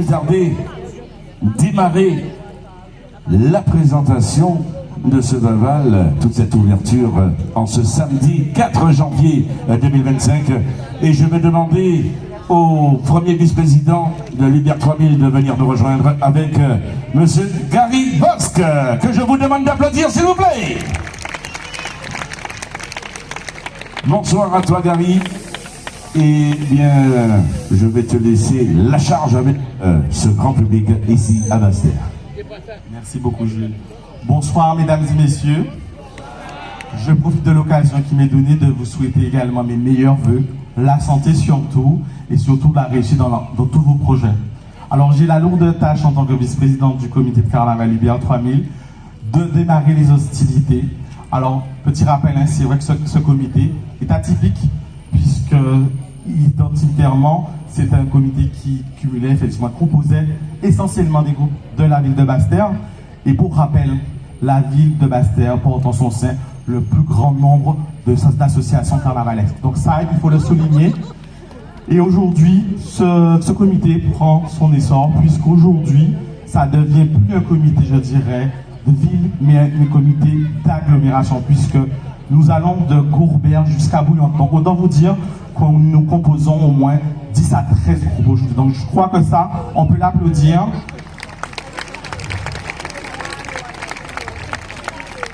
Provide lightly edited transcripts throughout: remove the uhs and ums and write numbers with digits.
plus tarder, démarrer la présentation de ce Vaval, toute cette ouverture en ce samedi 4 janvier 2025. Et je vais demander au premier vice-président de l'UBER 3000 de venir nous rejoindre avec monsieur Gary Bosque, que je vous demande d'applaudir s'il vous plaît. Bonsoir à toi Gary. Et bien, je vais te laisser la charge avec ce grand public ici à Basse-Terre. Merci beaucoup Jules. Bonsoir mesdames et messieurs. Je profite de l'occasion qui m'est donnée de vous souhaiter également mes meilleurs vœux, la santé surtout, et surtout la réussite dans tous vos projets. Alors j'ai la lourde tâche en tant que vice-présidente du comité de carnaval UBER 3000 de démarrer les hostilités. Alors, petit rappel, hein, c'est vrai que ce comité est atypique, puisque identitairement, c'est un comité qui cumulait, effectivement, composait essentiellement des groupes de la ville de Basse-Terre. Et pour rappel, la ville de Basse-Terre porte en son sein le plus grand nombre d'associations carnavalesques. Donc ça, il faut le souligner. Et aujourd'hui, ce comité prend son essor, puisqu'aujourd'hui, ça devient plus un comité, je dirais, de ville, mais un comité d'agglomération, puisque nous allons de Courbert jusqu'à Bouillante. Donc autant vous dire que nous composons au moins 10 à 13 groupes aujourd'hui. Donc je crois que ça, on peut l'applaudir.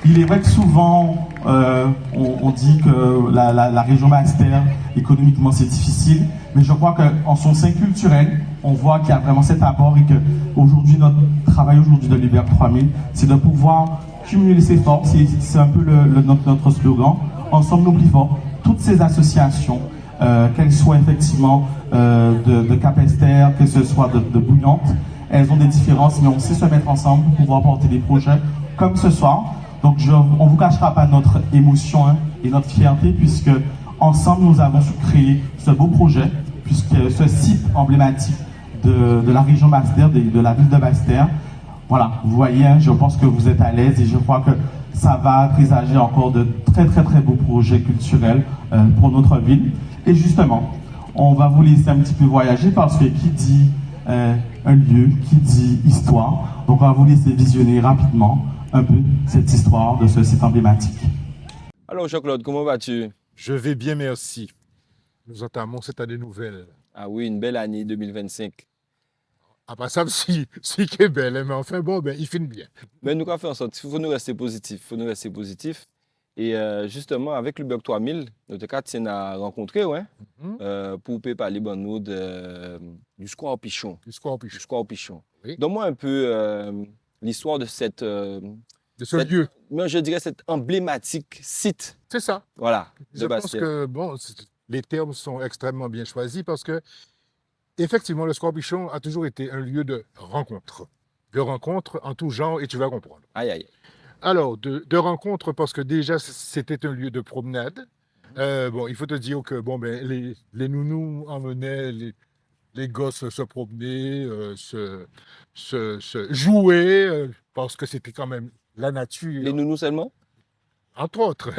Il est vrai que souvent, on dit que la région Basse-Terre, économiquement, c'est difficile, mais je crois qu'en son sein culturel, on voit qu'il y a vraiment cet apport et qu'aujourd'hui, notre travail aujourd'hui de l'UBER 3000, c'est de pouvoir cumuler ses forces. C'est un peu notre slogan. Ensemble, nous plus forts. Toutes ces associations, qu'elles soient effectivement de Capesterre, que ce soit de Bouillante, elles ont des différences, mais on sait se mettre ensemble pour pouvoir porter des projets comme ce soir. Donc on ne vous cachera pas notre émotion et notre fierté, puisque ensemble nous avons su créer ce beau projet, puisque ce site emblématique de la région Basse-Terre, de la ville de Basse-Terre, voilà, vous voyez, je pense que vous êtes à l'aise et je crois que ça va présager encore de très très très beaux projets culturels pour notre ville. Et justement, on va vous laisser un petit peu voyager, parce que qui dit un lieu, qui dit histoire, donc on va vous laisser visionner rapidement un peu cette histoire de ce site emblématique. Alors Jean-Claude, comment vas-tu? Je vais bien, merci. Nous entamons cette année nouvelle. Ah oui, une belle année 2025. Ah bah ça aussi, c'est qui est belle, mais enfin bon, il finit bien. Mais nous avons fait en sorte, il faut nous rester positifs, Et justement, avec l'UBER 3000, notre cas, tu as rencontré, ouais, pour parler ben, nous du Square Pichon. Du Square Pichon. Du Square Pichon. Oui. Donne-moi un peu l'histoire de cette... de ce lieu. Moi, je dirais cet emblématique site. C'est ça. Voilà. Je pense que bon, les termes sont extrêmement bien choisis, parce que effectivement, le Square Pichon a toujours été un lieu de rencontre. De rencontre en tout genre, et tu vas comprendre. Aïe, aïe. Alors, de rencontre, parce que déjà, c'était un lieu de promenade. Bon, il faut te dire que bon, les nounous emmenaient les gosses se promener, se jouer, parce que c'était quand même la nature. Les nounous seulement? Entre autres.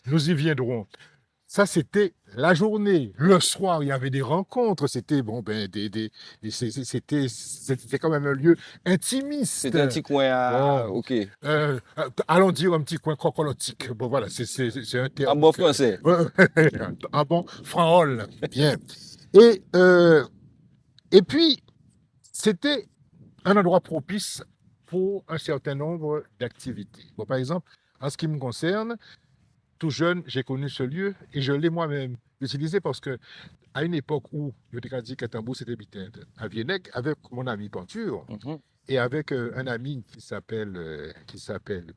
Nous y viendrons. Ça, c'était la journée. Le soir, il y avait des rencontres. C'était bon, c'était quand même un lieu intimiste. C'était un petit coin à... Bon. OK. Allons dire un petit coin crocolotique. Bon, voilà, c'est un terme. En bon français. En bon franc-hall. Bien. Et puis, c'était un endroit propice pour un certain nombre d'activités. Bon, par exemple, en ce qui me concerne, tout jeune, j'ai connu ce lieu et je l'ai moi-même utilisé, parce que à une époque où je t'ai dit qu'Atambo c'était à Viennet, avec mon ami Penture et avec un ami qui s'appelle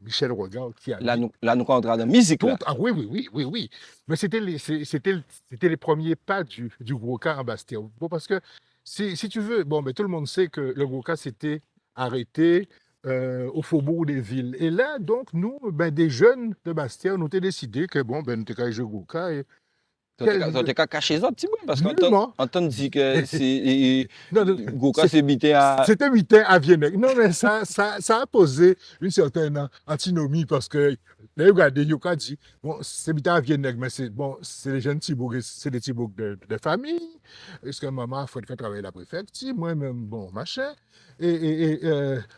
Michel Regard, qui a là nous rentrons dans la musique. Là. Ah oui. Mais c'était les premiers pas du gros cas en Basse-Terre. Bon, parce que si tu veux, bon, mais tout le monde sait que le gros cas s'était arrêté au faubourg des villes. Et là, donc, nous, des jeunes de Basse-Terre, nous avons décidé que, bon, nous avons joué au Gouka et Tu as caché ça, petit peu, parce Nullement. qu'on dit que c'est. Non, non, Goka s'est bité à. C'était 8 ans à Vienne. Non, mais ça a posé une certaine antinomie parce que, là, regardez, Yoka dit, bon, c'est 8 ans à Vienne, mais c'est bon, c'est les jeunes Thibault, c'est des Thibault de famille. Est-ce que maman a fait travailler à la préfecture? Moi-même, bon, machin.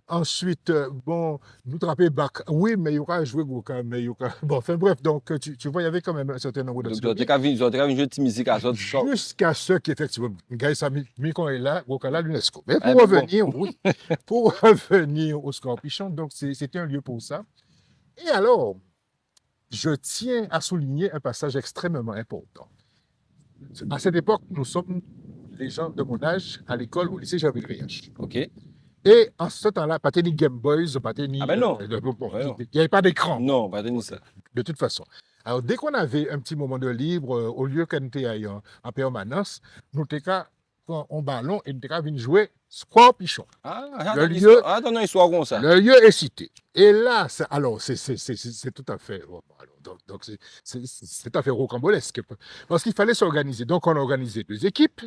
Ensuite, bon, nous trapper bac. Oui, mais Yoka a joué Goka, mais Yoka. Bon, enfin, bref, donc, tu vois, il y avait quand même un certain nombre de Donc, tu as vu jouer de musique à ça. jusqu'à ce qu'effectivement, Gaïsa Mikon est là, Gokala l'UNESCO. Mais Ah, pour bon. revenir, oui, pour revenir au Scorpichon, donc c'était un lieu pour ça. Et alors, je tiens à souligner un passage extrêmement important. À cette époque, nous sommes les gens de mon âge à l'école au lycée Gervais Riach. OK. Et en ce temps-là, pas ni Game Boys, pas ni. Ah ben non. Bon, Ouais, non. il n'y avait pas d'écran. Non, pas de ça. De toute façon. Alors, dès qu'on avait un petit moment de libre, au lieu qu'on était en permanence, nous étions en ballon et nous étions venus jouer Scorpichon. Ah, Le lieu- attends, une histoire comme ça. Le lieu est cité. Et là, alors, c'est tout à fait. Donc, c'est tout à fait rocambolesque. Parce qu'il fallait s'organiser. Donc, on a organisé 2 équipes.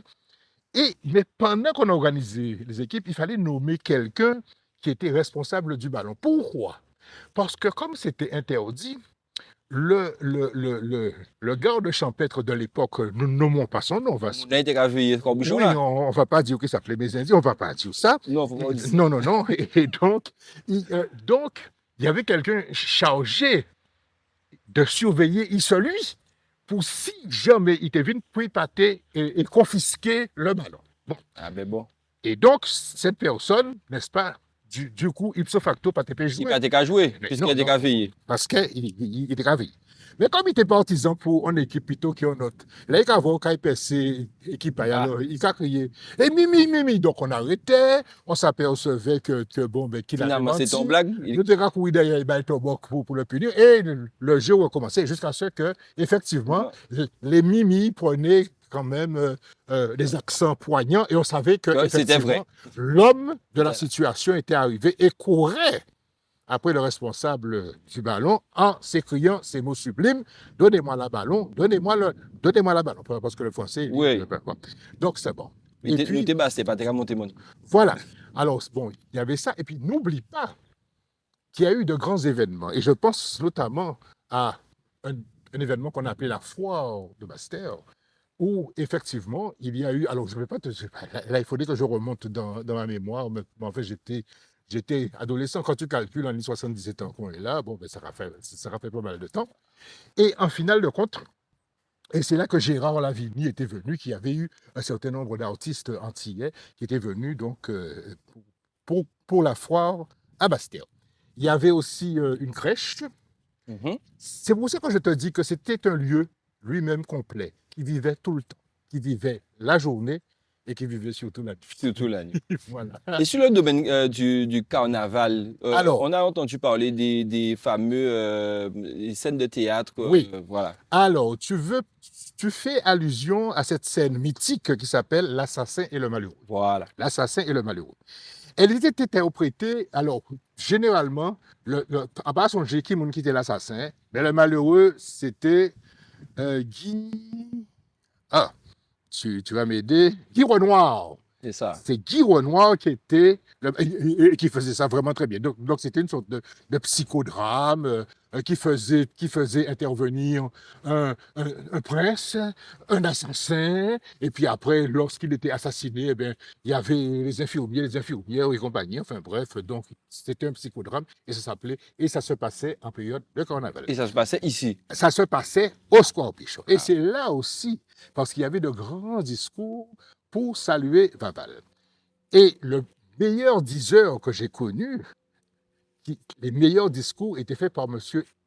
Mais pendant qu'on organisait les équipes, il fallait nommer quelqu'un qui était responsable du ballon. Pourquoi? Parce que comme c'était interdit, le garde champêtre de l'époque, nous ne nommons pas son nom, On a été réveillé Corbichon oui, là. on ne va pas dire qu'il s'appelait Mézindi, on ne va pas dire ça. Non, faut pas dire. Non, non, non. Et donc, il y avait quelqu'un chargé de surveiller celui pour si jamais il était venu préparer et confisquer le ballon. Bon. Ah ben bon. Et donc, cette personne, n'est-ce pas, du coup, ipso facto, pas TP Il jouer. n'a qu'à jouer, Mais puisqu'il non, a été non. réveillé. Parce qu'il était ravi. Mais comme il était partisan pour une équipe plutôt qu'une autre, là, il a vu qu'il passé équipe, alors il a crié. Et mimi. Donc, on arrêtait, on s'apercevait que bon, ben, qu'il avait Finalement, c'est menti. ton blague. Nous avons couru derrière ben, pour le punir. Et le jeu recommençait jusqu'à ce que, effectivement, les mimi prenaient quand même des accents poignants et on savait que, Ouais, c'était vrai. effectivement, l'homme de la Ouais. situation était arrivé et courait après le responsable du ballon en s'écriant ces mots sublimes: donnez-moi la ballon, donnez-moi la ballon. Parce que le français, Oui. donc c'est bon. Mais Et puis, nous t'es bassé, pas t'es monté mon. voilà. Alors, bon, il y avait ça. Et puis, n'oublie pas qu'il y a eu de grands événements. Et je pense notamment à un événement qu'on a appelé la foire de Basse-Terre, où effectivement, il y a eu. Alors, je ne vais pas te. Là, il faudrait que je remonte dans ma mémoire. Mais en fait, j'étais adolescent. Quand tu calcules en 77 ans qu'on est là, bon, ben, ça aura fait pas mal de temps. Et en finale de compte, et c'est là que Gérard Lavigny était venu, qui avait eu un certain nombre d'artistes antillais qui étaient venus donc, pour la foire à Basse-Terre. Il y avait aussi une crèche. C'est pour ça que je te dis que c'était un lieu lui-même complet, qui vivait tout le temps, qui vivait la journée et qui vivait surtout la nuit. Surtout la nuit. Voilà. Et sur le domaine du carnaval, Alors. on a entendu parler des fameux les scènes de théâtre. Oui. Voilà. Alors, tu fais allusion à cette scène mythique qui s'appelle L'Assassin et le Malheureux. Voilà. L'Assassin et le Malheureux. Elle était interprétée, alors, généralement, à part son J. qui était l'assassin, mais le malheureux, c'était Guy. Ah, tu vas m'aider. Guy Renoir. C'est ça. C'est Guy Renoir qui était, et qui faisait ça vraiment très bien. Donc c'était une sorte de psychodrame qui faisait intervenir un prince, un assassin, et puis après, lorsqu'il était assassiné, eh bien, il y avait les infirmières et compagnie. Enfin bref, donc c'était un psychodrame et ça se passait en période de carnaval. Et ça se passait ici. Ça se passait au Scorpichon. Et c'est là aussi, parce qu'il y avait de grands discours pour saluer Vaval. Et le meilleur diseur que j'ai connu, les meilleurs discours étaient faits par M.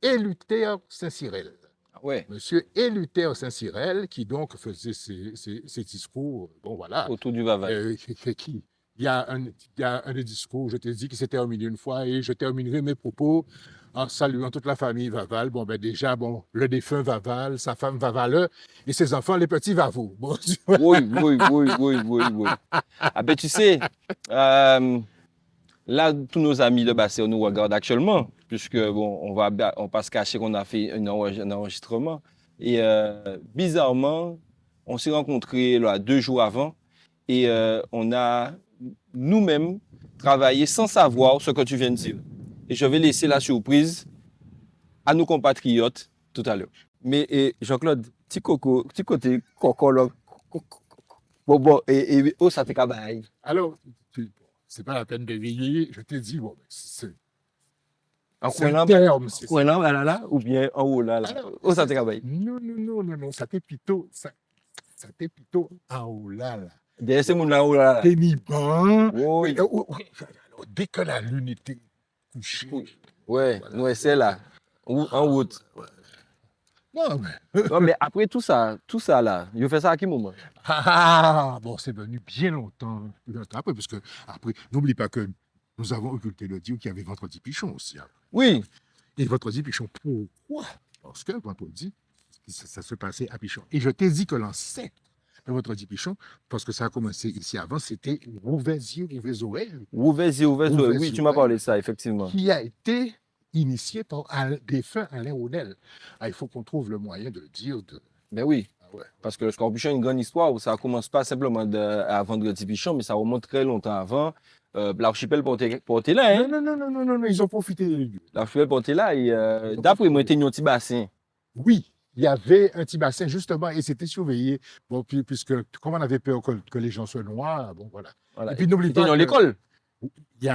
Éluther Saint-Cyril. Ah ouais. M. Éluther Saint-Cyril, qui donc faisait ses discours, bon voilà. Autour du Vaval. Il y a un des discours, je te dis, qui s'est terminé une fois, et je terminerai mes propos en saluant toute la famille Vaval. Bon, ben déjà, bon, le défunt Vaval, sa femme Vavaleux, et ses enfants, les petits Vavaux. Bon, Oui. Ah ben tu sais, là, tous nos amis de Basse-Terre nous regardent actuellement, puisque bon, on va se cacher qu'on a fait un enregistrement. Et bizarrement, on s'est rencontrés là, 2 jours avant et on a nous-mêmes travaillé sans savoir ce que tu viens de dire. Et je vais laisser la surprise à nos compatriotes tout à l'heure. Mais Jean-Claude, petit côté coco là. Bon, et oh, ça te cabaye. Alors, c'est pas la peine de veiller. Je te dis, bon, c'est En un coin terme. là, ou bien en haut là. Alors, Oh, ça te cabaye. Non. Ça t'est plutôt en haut là. Derrière ces là haut là. T'es ni bon. Oui. Alors, dès que la lune était couchée. Ouais, Voilà. nous c'est là. Ou en route. Non, mais. Non, mais après tout ça là, il fait ça à quel moment? Bon, c'est venu bien longtemps après, parce que après, n'oublie pas que nous avons occulté le Dieu qui avait vendredi pichon aussi. Hein. Oui. Et vendredi pichon, pourquoi? Parce que vendredi, ça se passait à Pichon. Et je t'ai dit que l'ancêtre de vendredi pichon, parce que ça a commencé ici avant, c'était Rouvézier, Rouvézoël, Ouvrez-y. Oui, tu m'as parlé de ça, effectivement. qui a été initié par défunt Alain Rounel. Ah, il faut qu'on trouve le moyen de le dire. Ben oui. Ah ouais. Parce que le Scorpion a une grande histoire où ça commence pas simplement à vendredi pichon, mais ça remonte très longtemps avant. L'archipel Portela, hein? Non, ils ont profité de lui. L'archipel Portela, d'après moi, c'était un petit bassin. Oui, il y avait un petit bassin justement et c'était surveillé. Bon, puisque comme on avait peur que les gens soient noirs, bon voilà. Voilà. Et puis n'oublie C'était pas dans que l'école. il y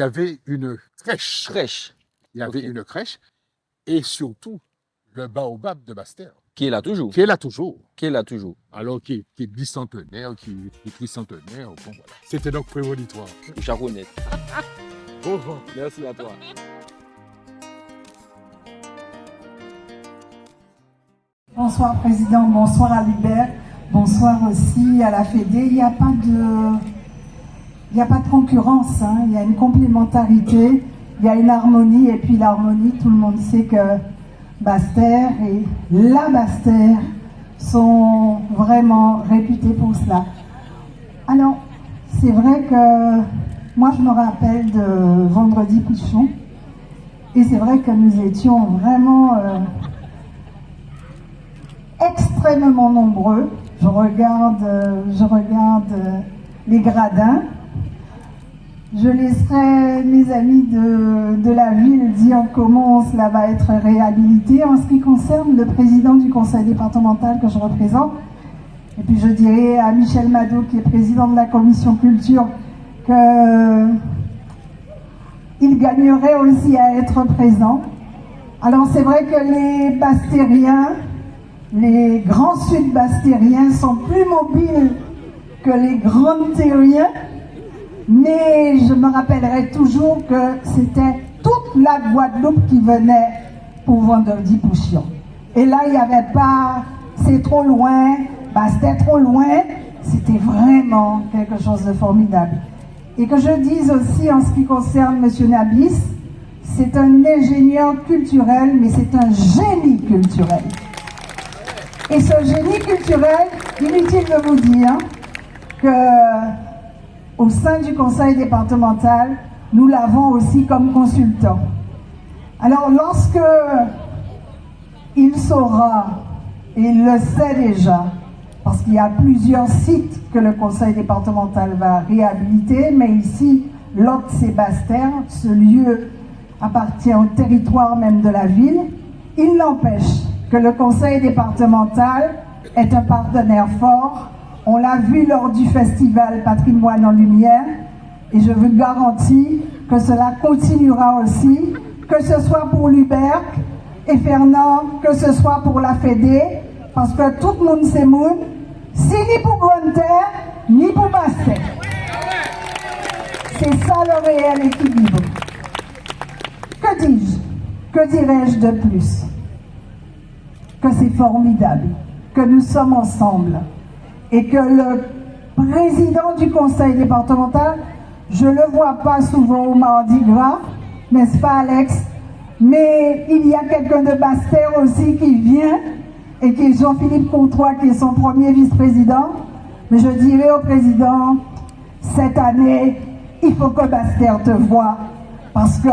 avait une crèche. Crèche. Il y avait Ok. une crèche et surtout le baobab de Bastère, Qui est là toujours. qui est là toujours. Alors, Qui est bicentenaire, qui est tricentenaire. Bon, voilà. C'était donc prémonitoire. Charbonnette. Bon vent. Merci à toi. Bonsoir Président, bonsoir à Hubert, bonsoir aussi à la Fédé. Il n'y a pas de concurrence, hein. Il y a une complémentarité, il y a une harmonie, et puis l'harmonie, tout le monde sait que Bastère et la Bastère sont vraiment réputés pour cela. Alors, c'est vrai que moi je me rappelle de Vendredi Pichon, et c'est vrai que nous étions vraiment extrêmement nombreux. Je regarde les gradins. Je laisserai mes amis de la ville dire comment cela va être réhabilité en ce qui concerne le président du conseil départemental que je représente. Et puis je dirai à Michel Mado, qui est président de la commission culture, qu'il gagnerait aussi à être présent. Alors c'est vrai que les Bastériens, les grands sud-bastériens sont plus mobiles que les grands terriens, mais je me rappellerai toujours que c'était toute la Guadeloupe qui venait pour Vendredi Pichon. Et là, il n'y avait pas « c'est trop loin »,« c'était trop loin », c'était vraiment quelque chose de formidable. Et que je dise aussi en ce qui concerne M. Nabis, c'est un ingénieur culturel, mais c'est un génie culturel. Et ce génie culturel, inutile de vous dire qu'au sein du conseil départemental, nous l'avons aussi comme consultant. Alors lorsque il saura, et il le sait déjà, parce qu'il y a plusieurs sites que le conseil départemental va réhabiliter, mais ici, Lot-Sébastère, ce lieu appartient au territoire même de la ville, il n'empêche que le conseil départemental est un partenaire fort. On l'a vu lors du festival Patrimoine en Lumière et je vous garantis que cela continuera aussi, que ce soit pour l'Uberc et Fernand, que ce soit pour la Fédé, parce que tout le monde sait moun, si ni pour Grande Terre, ni pour Bastère. C'est ça le réel équilibre. Que dis-je? Que dirais-je de plus? Que c'est formidable, que nous sommes ensemble et que le président du conseil départemental, je ne le vois pas souvent au Mardi Gras, n'est-ce pas Alex? Mais il y a quelqu'un de Bastère aussi qui vient et qui est Jean-Philippe Courtois, qui est son premier vice-président. Mais je dirais au président, cette année, il faut que Bastère te voie parce que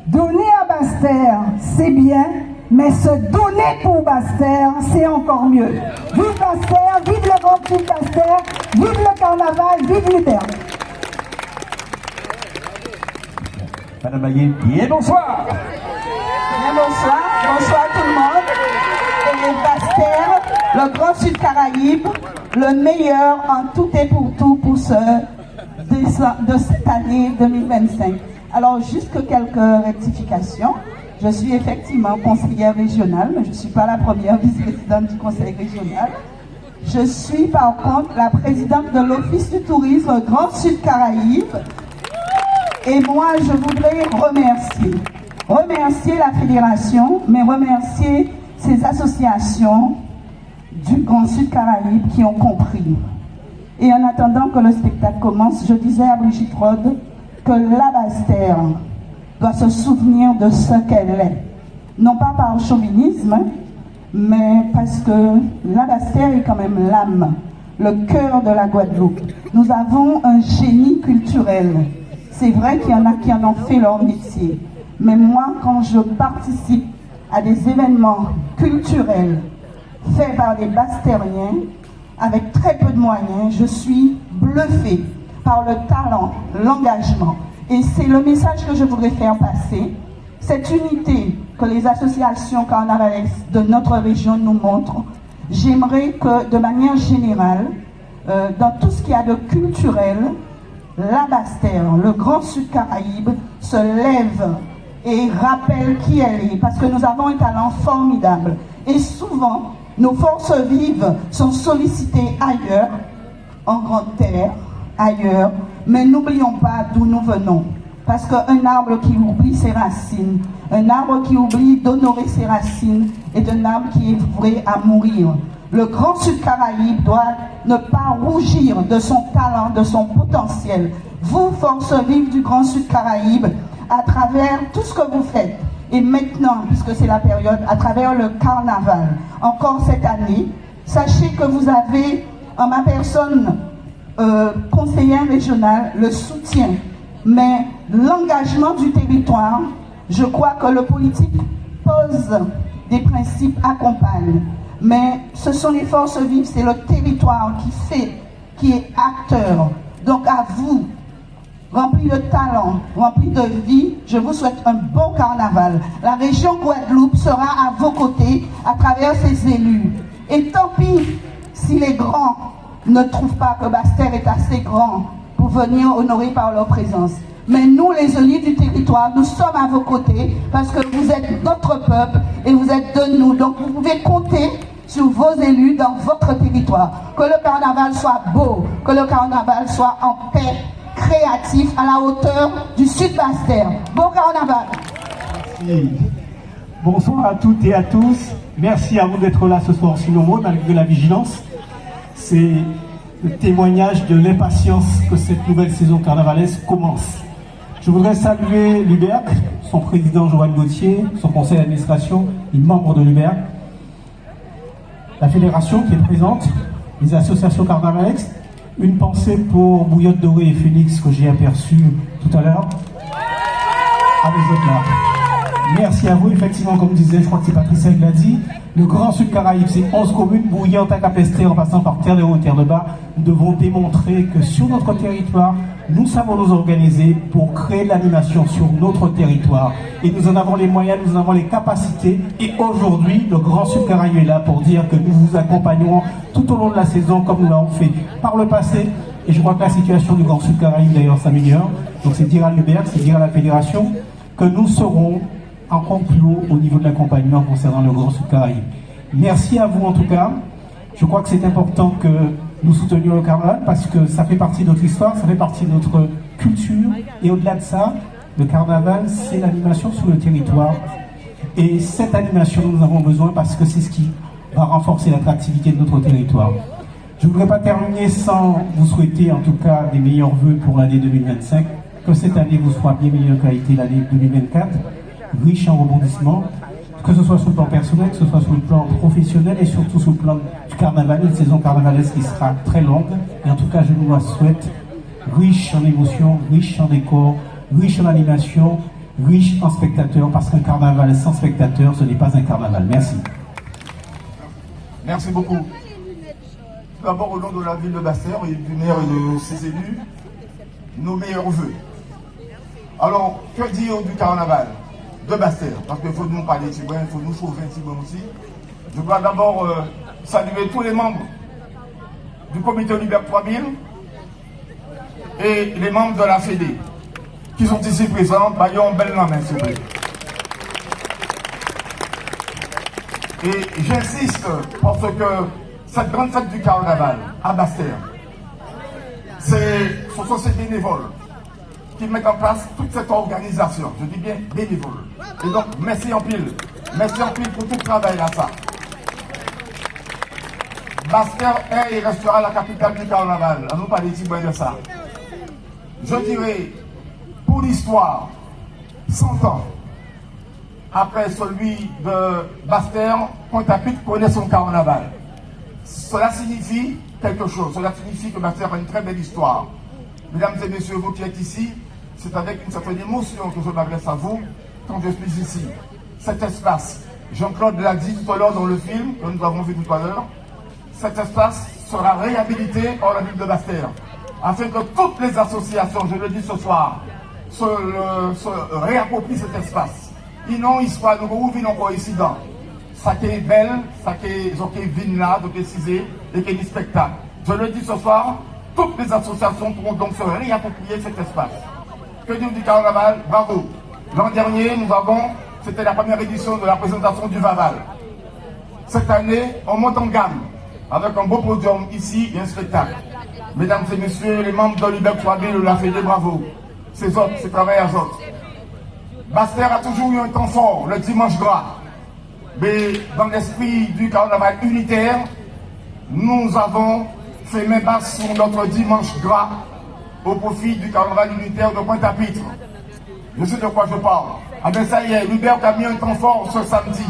donner à Bastère, c'est bien. mais se donner pour Basse-Terre, c'est encore mieux. Vive Basse-Terre, vive le Grand Sud Basse-Terre, vive le carnaval, vive l'Hubert. Madame Maillet, bien bonsoir. Bien bonsoir, bonsoir tout le monde. Et Basse-Terre, le Grand Sud Caraïbe, le meilleur en tout et pour tout pour de cette année 2025. Alors, juste quelques rectifications. Je suis effectivement conseillère régionale, mais je ne suis pas la première vice-présidente du conseil régional. Je suis par contre la présidente de l'Office du tourisme Grand Sud Caraïbe. Et moi, je voudrais remercier la fédération, mais remercier ces associations du Grand Sud Caraïbe qui ont compris. Et en attendant que le spectacle commence, je disais à Brigitte Rode que la Basse-Terre doit se souvenir de ce qu'elle est. Non pas par chauvinisme, mais parce que la Basse-Terre est quand même l'âme, le cœur de la Guadeloupe. Nous avons un génie culturel. C'est vrai qu'il y en a qui en ont fait leur métier. Mais moi, quand je participe à des événements culturels faits par des Basse-Terriens, avec très peu de moyens, je suis bluffée par le talent, l'engagement. Et c'est le message que je voudrais faire passer. Cette unité que les associations carnavalesques de notre région nous montrent, j'aimerais que, de manière générale, dans tout ce qu'il y a de culturel, la Basse-Terre, le Grand Sud Caraïbe, se lève et rappelle qui elle est, parce que nous avons un talent formidable. Et souvent, nos forces vives sont sollicitées ailleurs, en grande terre, ailleurs, mais n'oublions pas d'où nous venons. Parce qu'un arbre qui oublie ses racines, un arbre qui oublie d'honorer ses racines, est un arbre qui est voué à mourir. Le Grand Sud Caraïbe doit ne pas rougir de son talent, de son potentiel. Vous, forces vives du Grand Sud Caraïbe, à travers tout ce que vous faites, et maintenant, puisque c'est la période, à travers le carnaval, encore cette année, sachez que vous avez, en ma personne, conseillère régionale, le soutien, mais l'engagement du territoire, je crois que le politique pose des principes, accompagne. Mais ce sont les forces vives, c'est le territoire qui est acteur. Donc à vous, rempli de talent, rempli de vie, je vous souhaite un bon carnaval. La région Guadeloupe sera à vos côtés à travers ses élus. Et tant pis si les grands ne trouvent pas que Basse-Terre est assez grand pour venir honorer par leur présence. Mais nous, les élus du territoire, nous sommes à vos côtés parce que vous êtes notre peuple et vous êtes de nous. Donc vous pouvez compter sur vos élus dans votre territoire. Que le carnaval soit beau, que le carnaval soit en paix, créatif, à la hauteur du Sud Basse-Terre. Bon carnaval. Merci. Bonsoir à toutes et à tous. Merci à vous d'être là ce soir si nombreux malgré la vigilance. C'est le témoignage de l'impatience que cette nouvelle saison carnavalesque commence. Je voudrais saluer l'UBERC, son président Joanne Gauthier, son conseil d'administration, les membres de l'UBERC, la fédération qui est présente, les associations carnavalesques. Une pensée pour Bouillotte Dorée et Félix que j'ai aperçu tout à l'heure. À vous autres là. Merci à vous, effectivement, comme disait, je crois que c'est Patricia qui l'a dit, le Grand Sud Caraïbe, c'est 11 communes, Bouillotte à Capesterre, en passant par Terre de Haut et Terre de Bas. Nous devons démontrer que sur notre territoire, nous savons nous organiser pour créer de l'animation sur notre territoire. Et nous en avons les moyens, nous en avons les capacités. Et aujourd'hui, le Grand Sud Caraïbe est là pour dire que nous vous accompagnerons tout au long de la saison, comme nous l'avons fait par le passé. Et je crois que la situation du Grand Sud Caraïbe, d'ailleurs, s'améliore. Donc c'est dire à l'UBERC, c'est dire à la fédération que nous serons encore plus haut au niveau de l'accompagnement concernant le Grand Sud Caraïbe. Merci à vous en tout cas. Je crois que c'est important que nous soutenions le carnaval parce que ça fait partie de notre histoire, ça fait partie de notre culture. Et au-delà de ça, le carnaval, c'est l'animation sur le territoire. Et cette animation, nous en avons besoin parce que c'est ce qui va renforcer l'attractivité de notre territoire. Je ne voudrais pas terminer sans vous souhaiter en tout cas des meilleurs vœux pour l'année 2025. Que cette année vous soit bien meilleure qu'a été l'année 2024. Riche en rebondissements, que ce soit sur le plan personnel, que ce soit sur le plan professionnel et surtout sur le plan du carnaval, une saison carnavalesque qui sera très longue. Et en tout cas, je nous la souhaite riche en émotions, riche en décors, riche en animation riche en spectateurs, parce qu'un carnaval sans spectateurs, ce n'est pas un carnaval. Merci. Merci beaucoup. D'abord, au nom de la ville de Basse-Terre et du maire et de ses élus, nos meilleurs voeux. Alors, que dire du carnaval de Basse-Terre? Parce qu'il faut nous parler de Tigouin, il faut nous sauver Tigouin aussi. Je dois d'abord saluer tous les membres du comité Oliver 3000 et les membres de la Fédé qui sont ici présents. Baillons belle main, s'il vous plaît. Et j'insiste parce que cette grande fête du carnaval à Basse-Terre, ce sont ces bénévoles qui mettent en place toute cette organisation. Je dis bien bénévoles. Et donc, merci en pile. Merci en pile pour tout le travail à ça. Basse-Terre est et restera la capitale du carnaval. On nous parle de ça. Je dirais, pour l'histoire, 100 ans après celui de Basse-Terre, Pointe-à-Pitre connaît son carnaval. Cela signifie quelque chose. Cela signifie que Basse-Terre a une très belle histoire. Mesdames et messieurs, vous qui êtes ici, c'est avec une certaine émotion que je m'adresse à vous quand je suis ici. Cet espace, Jean-Claude l'a dit tout à l'heure dans le film que nous avons vu tout à l'heure, cet espace sera réhabilité hors la ville de Basse-Terre, afin que toutes les associations, je le dis ce soir, se réapproprient cet espace. Sinon, il soit nous vivons encore ici dans. Ça qui est belle, ça qui est vine là, donc cisé, et qui est du spectacle. Je le dis ce soir, toutes les associations pourront donc se réapproprier cet espace. Que dire du carnaval? Bravo. L'an dernier, c'était la première édition de la présentation du Vaval. Cette année, on monte en gamme, avec un beau podium ici et un spectacle. Mesdames et messieurs, les membres d'Oliver 3000 de la Fédé, bravo. Ces autres, ces travailleurs autres. Basse-Terre a toujours eu un temps fort, le dimanche gras. Mais dans l'esprit du carnaval unitaire, nous avons fait main basse sur notre dimanche gras au profit du carnaval unitaire de Pointe-à-Pitre. Je sais de quoi je parle. Ah ben ça y est, Hubert a mis un temps fort ce samedi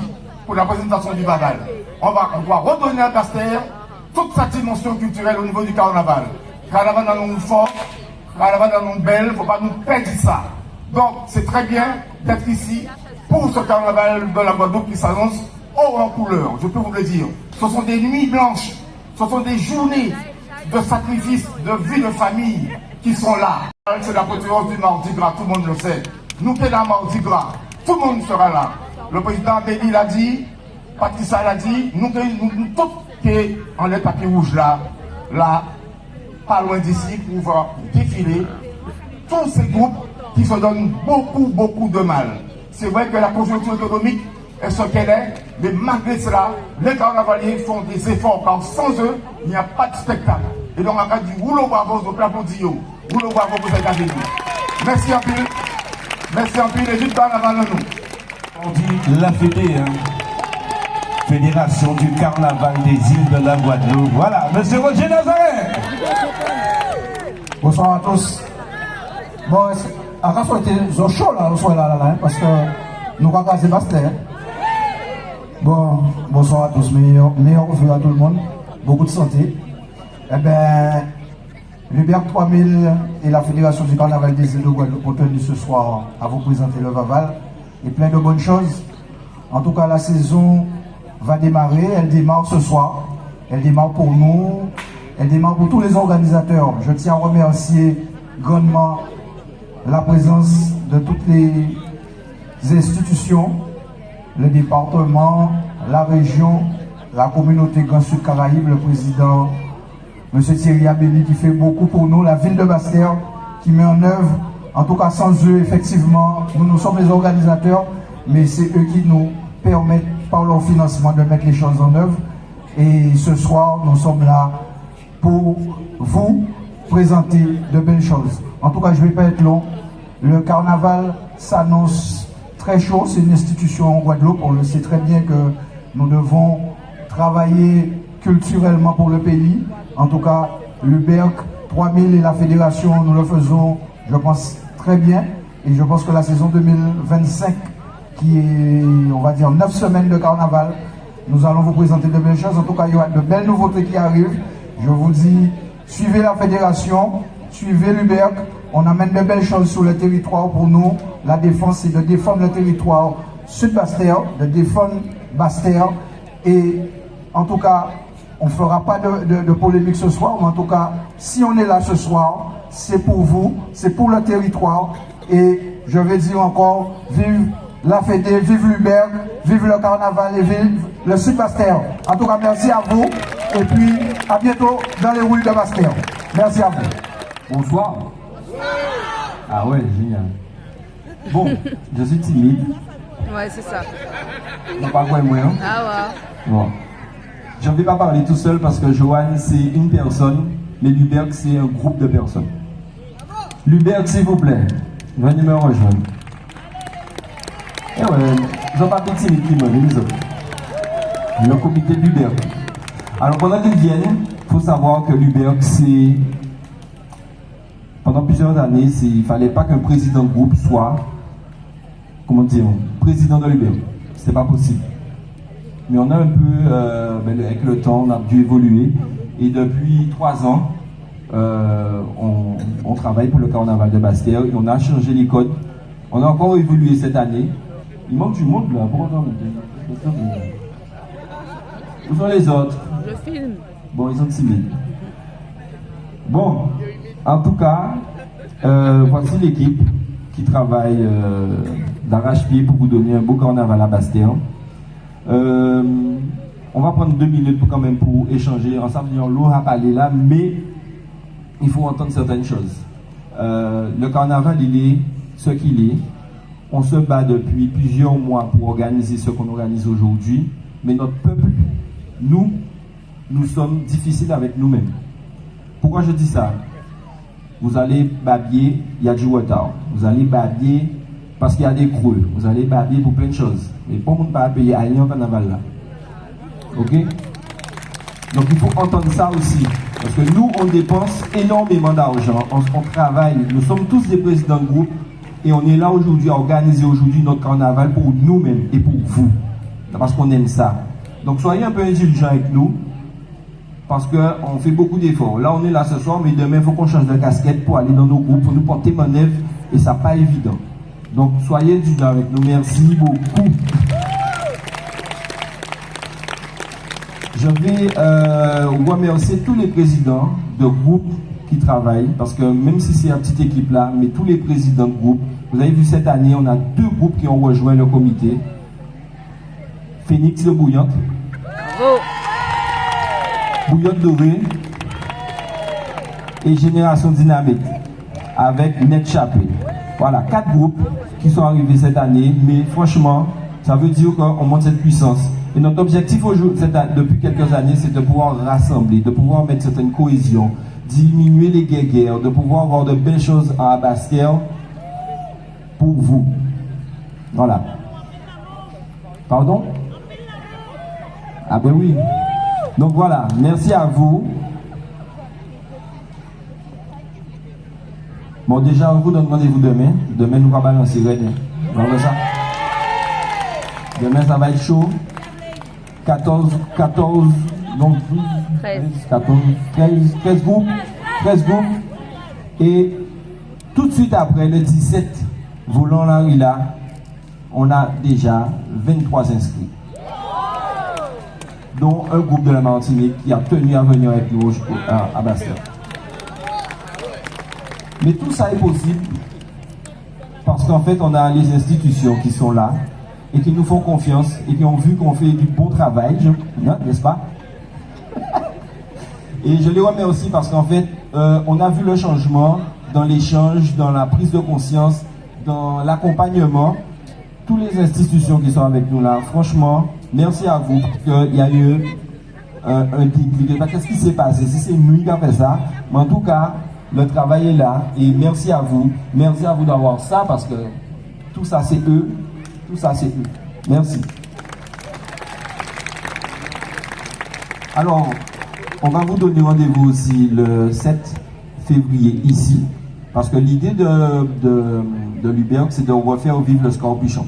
pour la présentation du Vaval. On doit redonner à Basse-Terre toute sa dimension culturelle au niveau du carnaval. Carnaval dans nos forts, carnaval dans nos belles, il ne faut pas nous perdre ça. Donc c'est très bien d'être ici pour ce carnaval de la Guadeloupe qui s'annonce haut en couleur, je peux vous le dire. Ce sont des nuits blanches, ce sont des journées de sacrifice, de vie de famille qui sont là. C'est la préférence du Mardi Gras, tout le monde le sait. Nous qui sommes là, Mardi Gras, tout le monde sera là. Le président Abéli l'a dit, Patricia l'a dit, nous tous qui en les tapis rouges là, pas loin d'ici, pour pouvoir défiler tous ces groupes qui se donnent beaucoup de mal. C'est vrai que la conjoncture économique est ce qu'elle est, mais malgré cela, les carnavaliers font des efforts, car sans eux, il n'y a pas de spectacle. Et donc on a dit, rouleau bravo, donc la dio, rouleau bravo, vous êtes avec nous. Merci un peu. Merci un peu, les jeunes carnaval nous. On dit la Fédé, hein. Fédération du Carnaval des îles de la Guadeloupe. Voilà, monsieur Roger Nazareth. Bonsoir à tous. Bon, à quand on était chaud là, on soit là, parce que nous avons casé Basse-Terre. Bon, bonsoir à tous, meilleurs vœux à tout le monde, beaucoup de santé. Eh bien, l'Uber 3000 et la Fédération du Carnaval des îles de Guadeloupe ont tenu ce soir à vous présenter le Vaval et plein de bonnes choses. En tout cas, la saison va démarrer, elle démarre ce soir, elle démarre pour nous, elle démarre pour tous les organisateurs. Je tiens à remercier grandement la présence de toutes les institutions, le département, la région, la communauté Grand Sud Caraïbes, le président M. Thierry Abéli qui fait beaucoup pour nous, la ville de Basse-Terre qui met en œuvre, en tout cas sans eux, effectivement, nous sommes les organisateurs, mais c'est eux qui nous permettent par leur financement de mettre les choses en œuvre. Et ce soir, nous sommes là pour vous présenter de belles choses. En tout cas, je ne vais pas être long. Le carnaval s'annonce très chaud. C'est une institution en Guadeloupe. On le sait très bien que nous devons travailler culturellement pour le pays. En tout cas, l'UBERC 3000 et la fédération, nous le faisons, je pense, très bien. Et je pense que la saison 2025, qui est, on va dire, 9 semaines de carnaval, nous allons vous présenter de belles choses. En tout cas, il y aura de belles nouveautés qui arrivent. Je vous dis, suivez la fédération, suivez l'UBERC, On amène de belles choses sur le territoire pour nous. La défense, c'est de défendre le territoire sud-Bastère, de défendre Bastère. Et en tout cas, on ne fera pas de polémique ce soir, mais en tout cas, si on est là ce soir, c'est pour vous, c'est pour le territoire. Et je vais dire encore, vive la Fédé, vive l'Uberg, vive le carnaval et vive le Sud-Bastère. En tout cas, merci à vous. Et puis, à bientôt dans les rues de Bastère. Merci à vous. Bonsoir. Ah ouais, génial. Bon, je suis timide. Ouais, c'est ça. Non, pas quoi, moi. Hein? Ah ouais. Bon. Je ne vais pas parler tout seul parce que Johan, c'est une personne, mais l'Uberg, c'est un groupe de personnes. L'Uberg, s'il vous plaît, venez me rejoindre. Eh ouais, ils n'ont pas fait timide qui me les autres. Le comité de l'Uberg. Alors, pendant qu'ils viennent, il faut savoir que l'Uberg, c'est. Pendant plusieurs années, il ne fallait pas qu'un président de groupe soit, comment dire, président de l'Uberg. Ce n'est pas possible. Mais on a un peu, avec le temps, on a dû évoluer. Et depuis 3 ans, on travaille pour le carnaval de Bastère et on a changé les codes. On a encore évolué cette année. Il manque du monde là. Où sont les autres? Je filme. Bon, ils sont timides. Bon, en tout cas, voici l'équipe qui travaille d'arrache-pied pour vous donner un beau carnaval à Bastère. On va prendre 2 minutes quand même pour échanger ensemble. L'eau à parler là, mais il faut entendre certaines choses. Le carnaval, il est ce qu'il est. On se bat depuis plusieurs mois pour organiser ce qu'on organise aujourd'hui, mais notre peuple, nous sommes difficiles avec nous-mêmes. Pourquoi je dis ça? Vous allez babiller, il y a du retard. Vous allez babiller parce qu'il y a des creux. Vous allez babiller pour plein de choses. Mais pour ne pas payer à rien en carnaval là. Ok? Donc il faut entendre ça aussi. Parce que nous, on dépense énormément d'argent. On travaille. Nous sommes tous des présidents de groupe. Et on est là aujourd'hui à organiser aujourd'hui notre carnaval pour nous-mêmes et pour vous. Parce qu'on aime ça. Donc soyez un peu indulgents avec nous. Parce qu'on fait beaucoup d'efforts. Là, on est là ce soir, mais demain, il faut qu'on change de casquette pour aller dans nos groupes, pour nous porter manœuvre. Et ça n'est pas évident. Donc soyez indulgents avec nous. Merci beaucoup. Je vais remercier tous les présidents de groupes qui travaillent, parce que même si c'est une petite équipe là, mais tous les présidents de groupe, vous avez vu cette année, on a 2 groupes qui ont rejoint le comité. Phoenix le Bouillante, Bouillante Doré et Génération Dynamite avec Net Chappé. Voilà, 4 groupes qui sont arrivés cette année, mais franchement, ça veut dire qu'on monte cette puissance. Et notre objectif depuis quelques années, c'est de pouvoir rassembler, de pouvoir mettre certaine cohésion, diminuer les guerres, de pouvoir avoir de belles choses à Bastère pour vous. Voilà. Pardon? Ah ben oui. Donc voilà, merci à vous. Bon, déjà, on vous donne rendez-vous demain. Demain, nous allons balancer. Ça. Demain, ça va être chaud. 14, donc 13 groupes. Et tout de suite après, le 17, Volant-la-Rila, on a déjà 23 inscrits. Dont un groupe de la Martinique qui a tenu à venir avec nous à Bastère. Mais tout ça est possible parce qu'en fait, on a les institutions qui sont là et qui nous font confiance et qui ont vu qu'on fait du bon travail, n'est-ce pas? Et je les remercie parce qu'en fait, on a vu le changement dans l'échange, dans la prise de conscience, dans l'accompagnement. Toutes les institutions qui sont avec nous là, franchement, merci à vous parce qu'il y a eu un déclic. Qu'est-ce qui s'est passé? Si c'est nous qui a fait ça, mais en tout cas, le travail est là et merci à vous. Merci à vous d'avoir ça parce que tout ça c'est eux. Tout ça c'est eux. Merci. Alors, on va vous donner rendez-vous aussi le 7 février ici. Parce que l'idée de l'Uberg, c'est de refaire vivre le Scorpichon.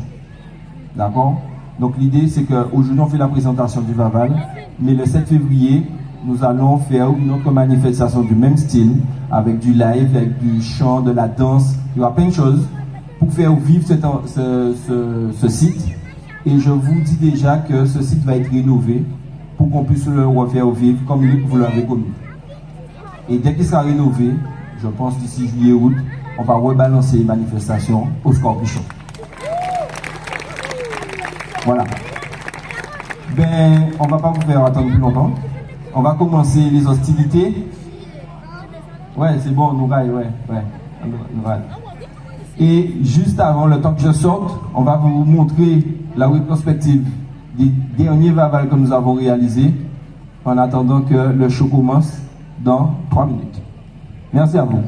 D'accord? Donc l'idée, c'est qu'aujourd'hui, on fait la présentation du Vaval. Mais le 7 février, nous allons faire une autre manifestation du même style, avec du live, avec du chant, de la danse. Il y aura plein de choses pour faire vivre ce site. Et je vous dis déjà que ce site va être rénové pour qu'on puisse le refaire vivre comme vous l'avez connu. Et dès qu'il sera rénové, je pense d'ici juillet-août, on va rebalancer les manifestations au Scorpichon. Voilà. Ben, on va pas vous faire attendre plus longtemps. On va commencer les hostilités. Ouais, c'est bon, nous va, ouais. Nous va. Et juste avant le temps que je sorte, on va vous montrer la rétrospective des derniers Vaval que nous avons réalisés en attendant que le show commence dans 3 minutes. Merci à vous.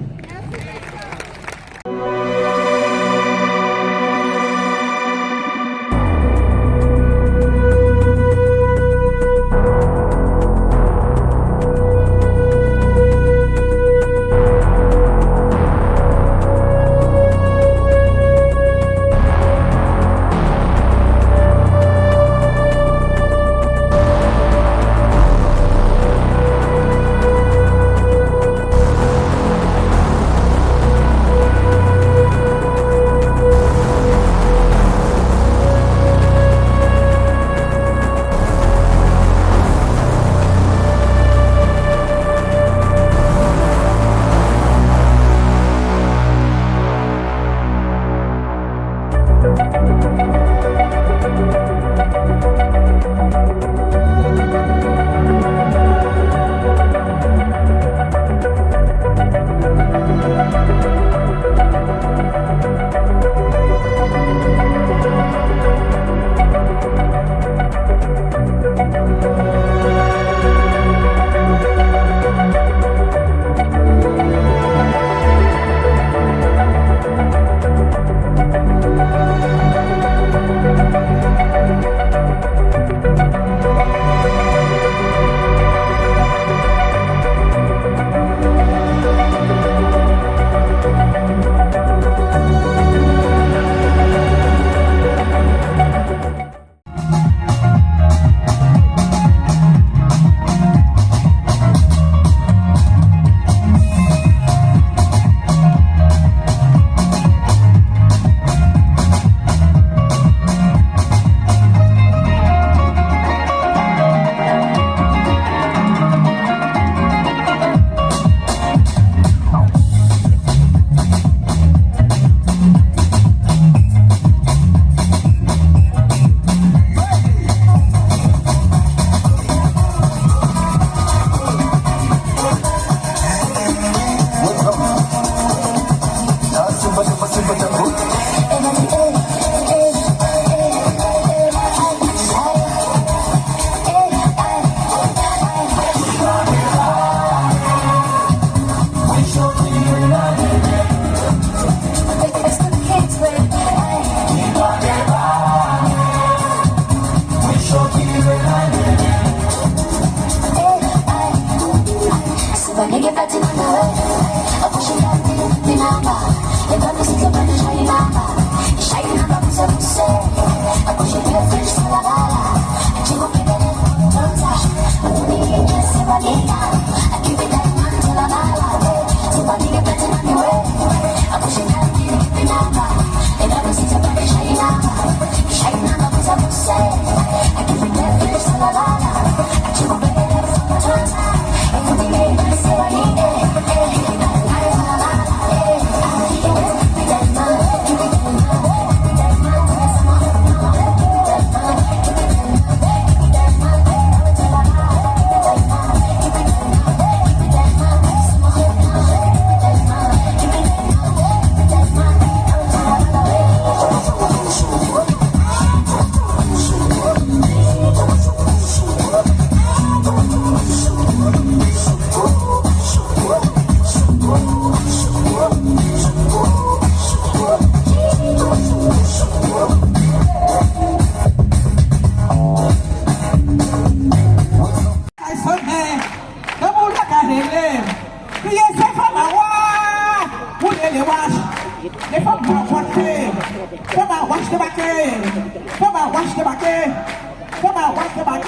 Come on, watch the back.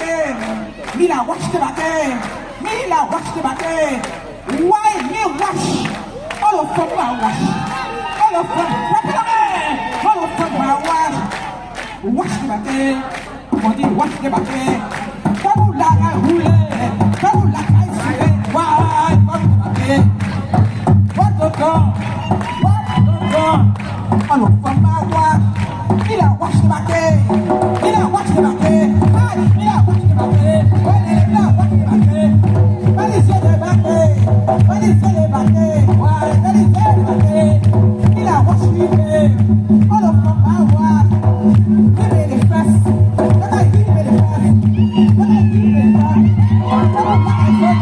Mila, watch the back. Mila, watch the back. Why me watch? All of them are watch. All of them, all of them are watch. Watch the back. On dit watch the back. Comme la roule, comme la caisse. Why? Watch the back. What the gun? What the gun? All of them are watch. Mila, watch the back. Mila, watch the back. Mila, watch the back. Mila, watch the back. Mila, watch the back. All of them are watch. Give me the first. Let I give me the first. Let I give me the first.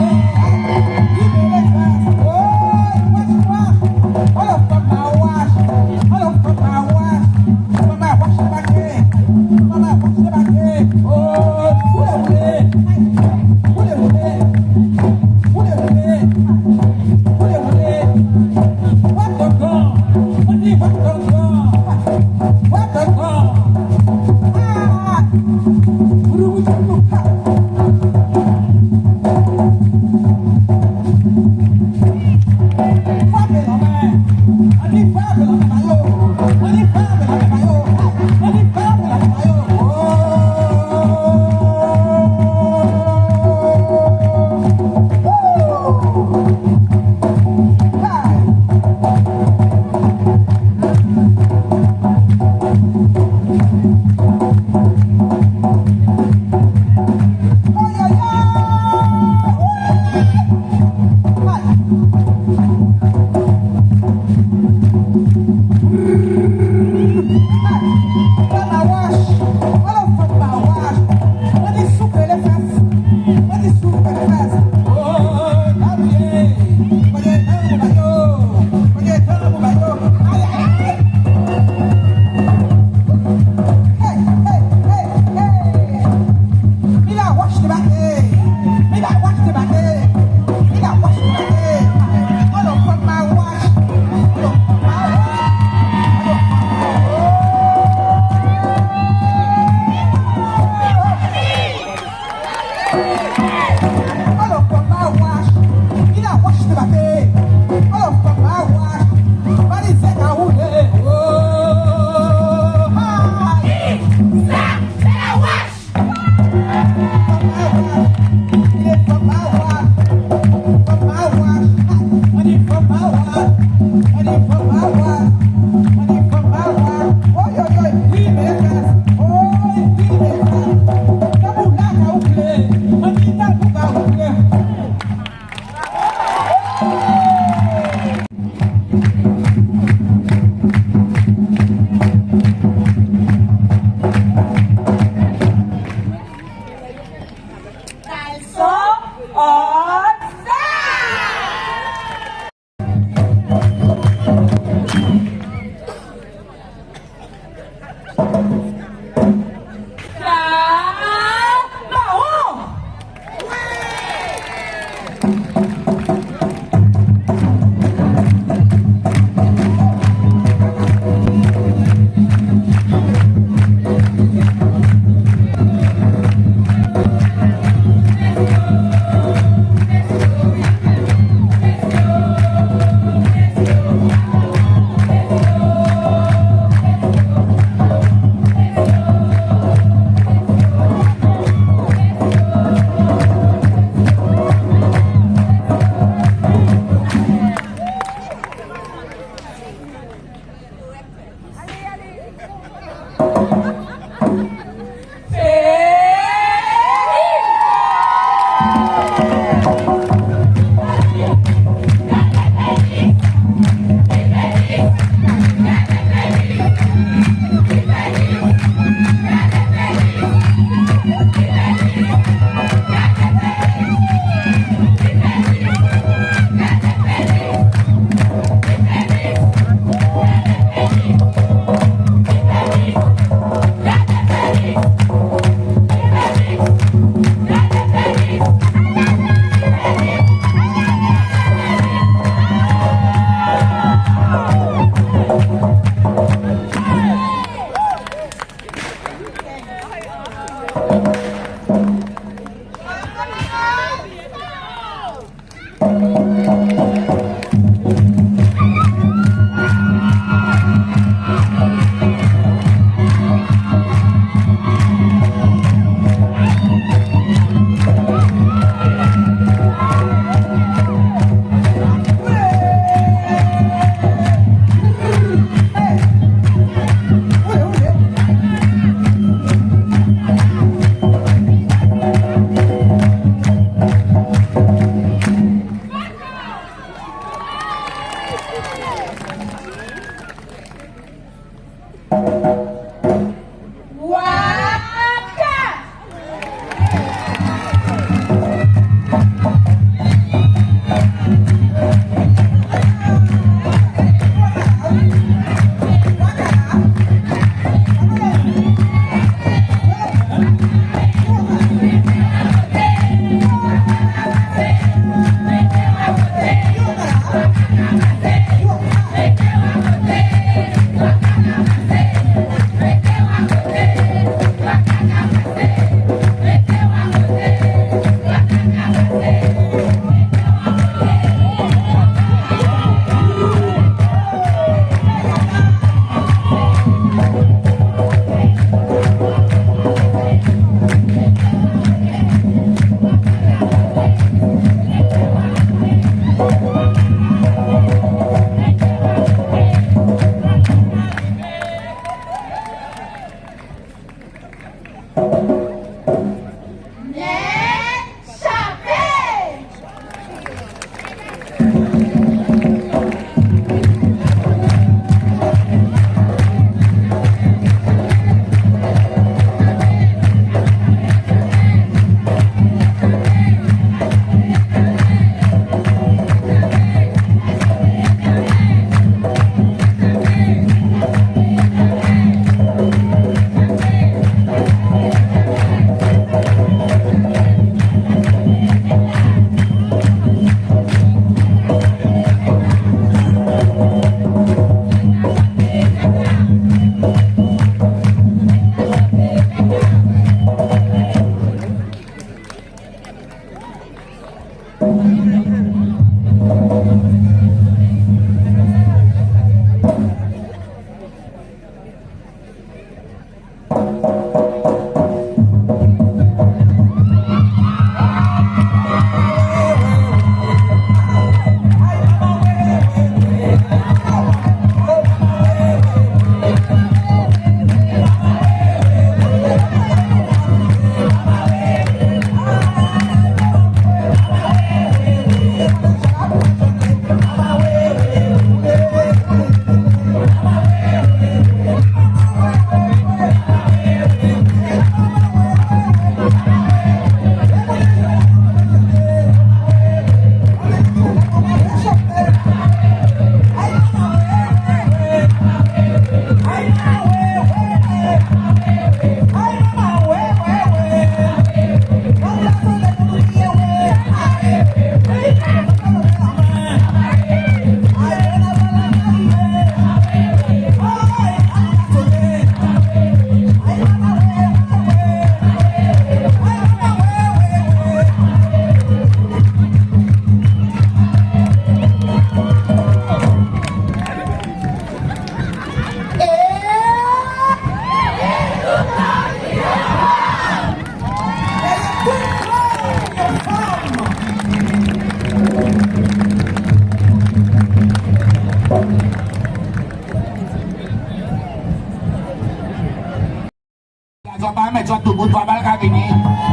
Mettre tout bout pour mal fini.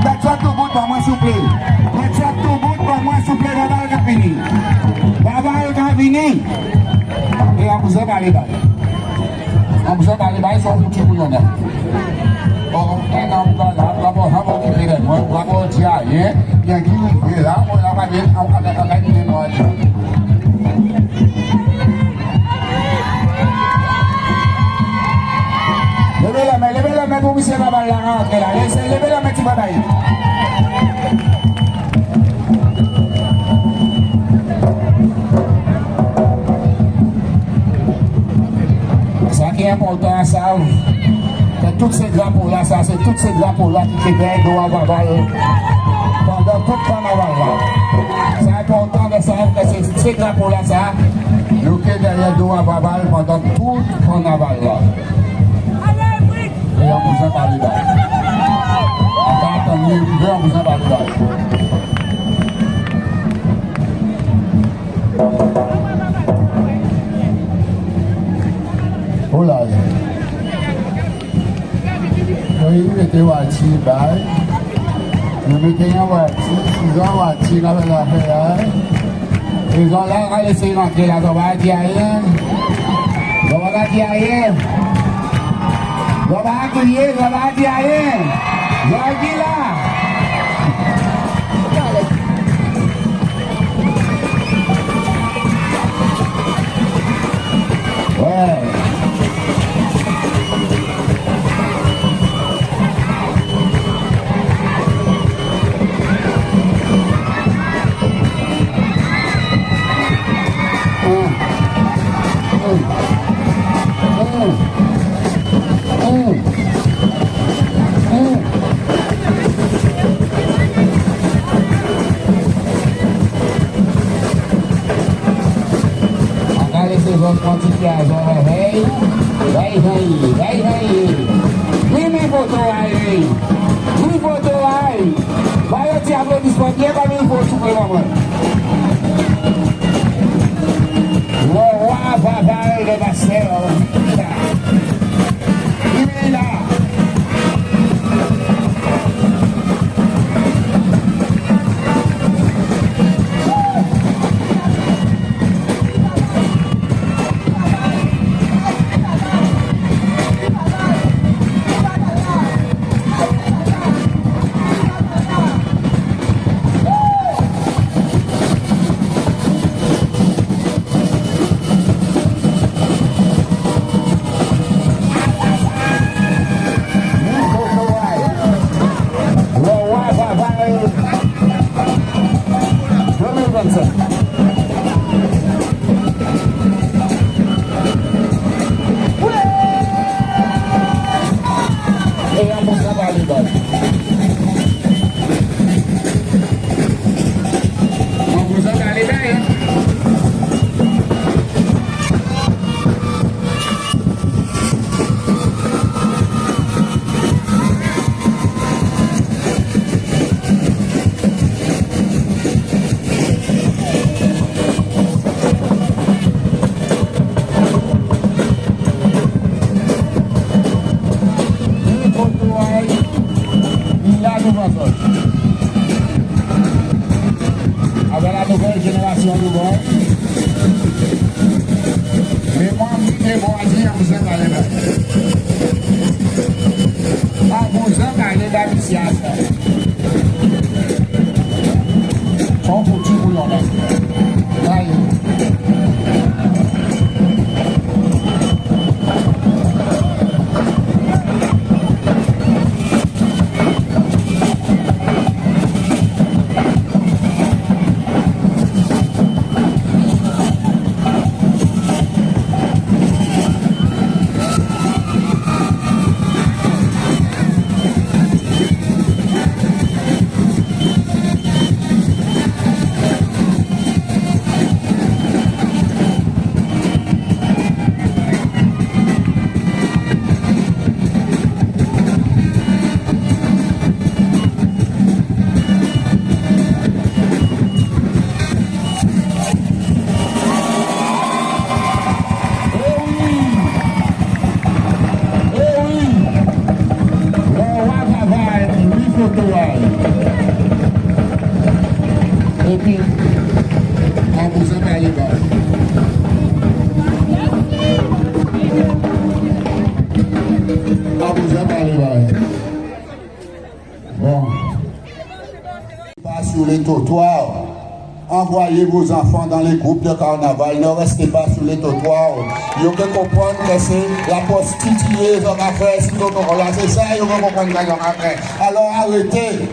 Mettre tout bout pour moi souple. Mettre tout bout pour moi souple dans mal fini. Baval fini. Et on vous a parlé bas. On vous a parlé bas, ils sont foutus pour nous. Oh, et on va là, on va occuper les mots, on va dire rien. Il y a qui est là, on va dire, on va dire les mots. Levez la main pour monsieur Babal la rentrée là. Levez la main, tu vas bailler. Ça qui est important, ça, c'est tous ces drapeaux-là, ça, c'est tous ces drapeaux-là qui créent doivent avoir pendant tout le carnaval là. C'est important de ces drapeaux-là, ça, nous sommes derrière nous à Vaval pendant tout le carnaval là. Et on vous en parle là. On va attendre, on vous en parle là. Oh là, oui, mettez Wati, bye. Nous mettons un Wati, ils ont Wati avec la feuille. Ils ont là, on va laisser rentrer là, on va dire rien. On va dire rien. On va accueillir, on va dire rien. On va dire là. Ouais. Avec la nouvelle génération de bord. Mais moi, je vous dire, vous êtes allé là. Vous êtes allé dans le siège. On vous dit, vous l'en avez. Et puis, on vous en parle pas. On vous en parle pas. Bon. Pas sur les trottoirs. Envoyez vos enfants dans les groupes de carnaval. Ne restez pas sur les trottoirs. Il faut comprendre que c'est la prostituée qu'on a fait. Si c'est ça, il faut comprendre qu'on a fait. Alors arrêtez.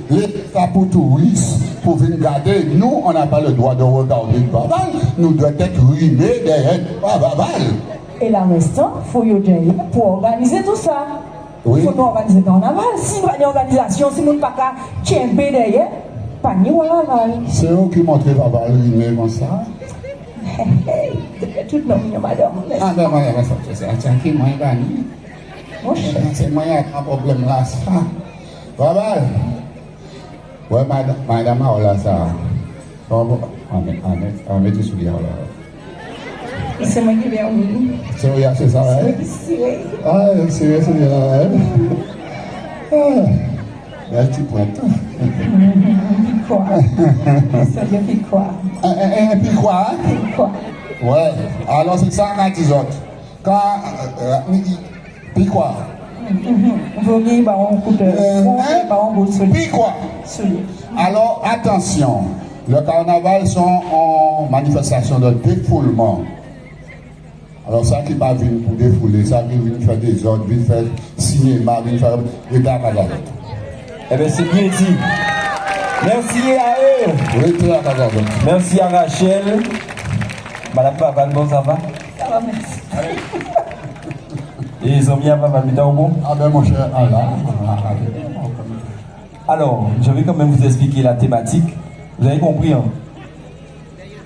L'État pour touristes, pour venir garder, nous, on n'a pas le droit de regarder le Vaval. Nous devons être rimés derrière le Vaval. Et là, restant, il faut y aller pour organiser tout ça. Il faut nous organiser le carnaval. Si il y a une organisation, si nous ne pouvons pas tirer derrière, pas ni ou aval. C'est eux qui montrent Vaval rimer comme ça. Tout le monde, madame. Ah ben madame, c'est un qui m'a gagné. C'est moi qui a un problème là, ça. Vaval. Ouais, madame, là, ça. On met du soulier là. C'est moi qui viens au milieu. C'est ça, hein? Ah, c'est là, hein? Là, tu pointes. Quoi? Ça veut dire quoi? Et puis quoi? Quoi? Ouais, alors c'est ça quand ils ont. Quand. Puis quoi? Vous voyez, on coupe. Puis quoi? Alors, attention. Le carnaval sont en manifestation de défoulement. Alors ça qui va venir pour défouler, ça qui vient faire des ordres, vient faire cinéma, vient faire des carnaval. Eh bien c'est bien dit. Merci à eux. Oui, très à merci à Rachel. Madame Vaval, bon ça va? Ça va, merci. Et les amis à Vaval, bon? Ah ben mon cher, alors, je vais quand même vous expliquer la thématique. Vous avez compris, hein?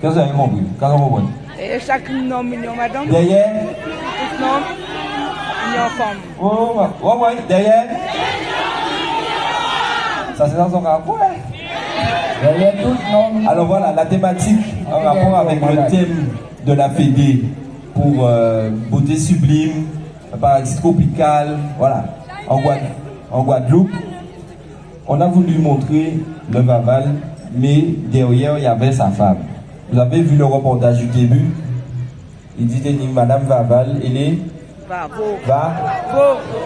Qu'est-ce que vous avez compris? Qu'est-ce que vous comprenez? Et chaque nom, mignon, madame. Derrière? Tout nom, mignon femme. Oh, ouais, derrière? Ça, c'est dans son rapport, hein? Derrière tout nom. Alors voilà, la thématique en rapport avec le thème de la Fédé pour beauté sublime, paradis tropical, voilà, en Guadeloupe. On a voulu montrer le Vaval, mais derrière, il y avait sa femme. Vous avez vu le reportage du début. Il dit que Madame Vaval, elle est... Va.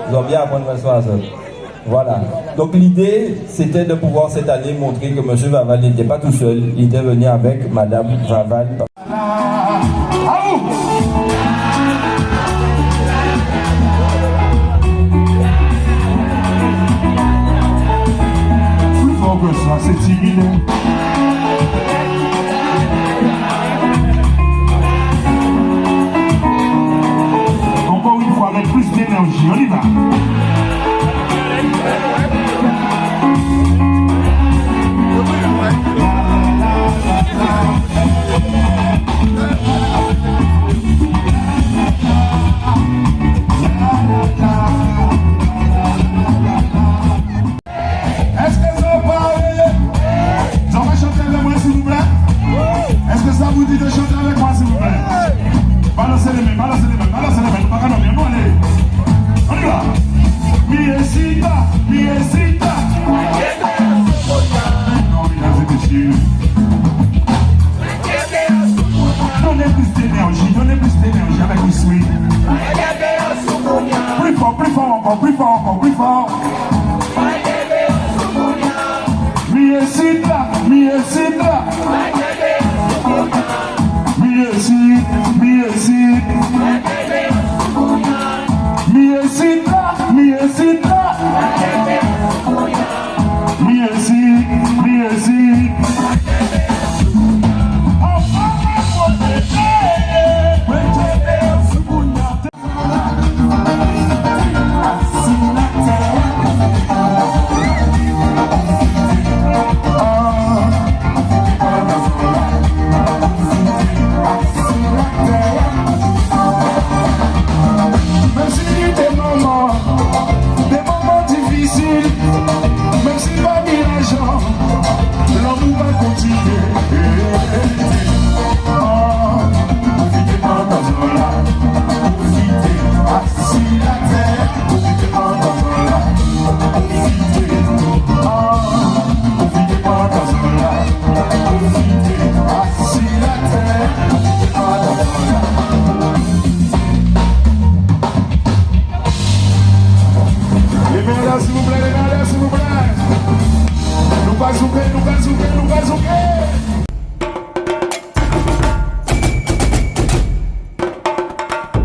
Vous avez bien apprendre à ça. Voilà. Donc l'idée, c'était de pouvoir cette année montrer que M. Vaval n'était pas tout seul. Il était venu avec Madame Vaval. C'est timide. Encore une fois, avec plus d'énergie, on y va. Est-ce que ça vous dit de chanter avec moi, s'il vous plaît? Balancez les mains, balancez les mains, balancez les mains. Pas grave, bien, bon, allez. On y va. Miesita, miesita. Non, mesdames et messieurs. Donnez plus d'énergie avec le swing. Plus fort encore, plus fort encore, plus fort. Miesita, miesita. S'il vous plaît. Nous pas zouker.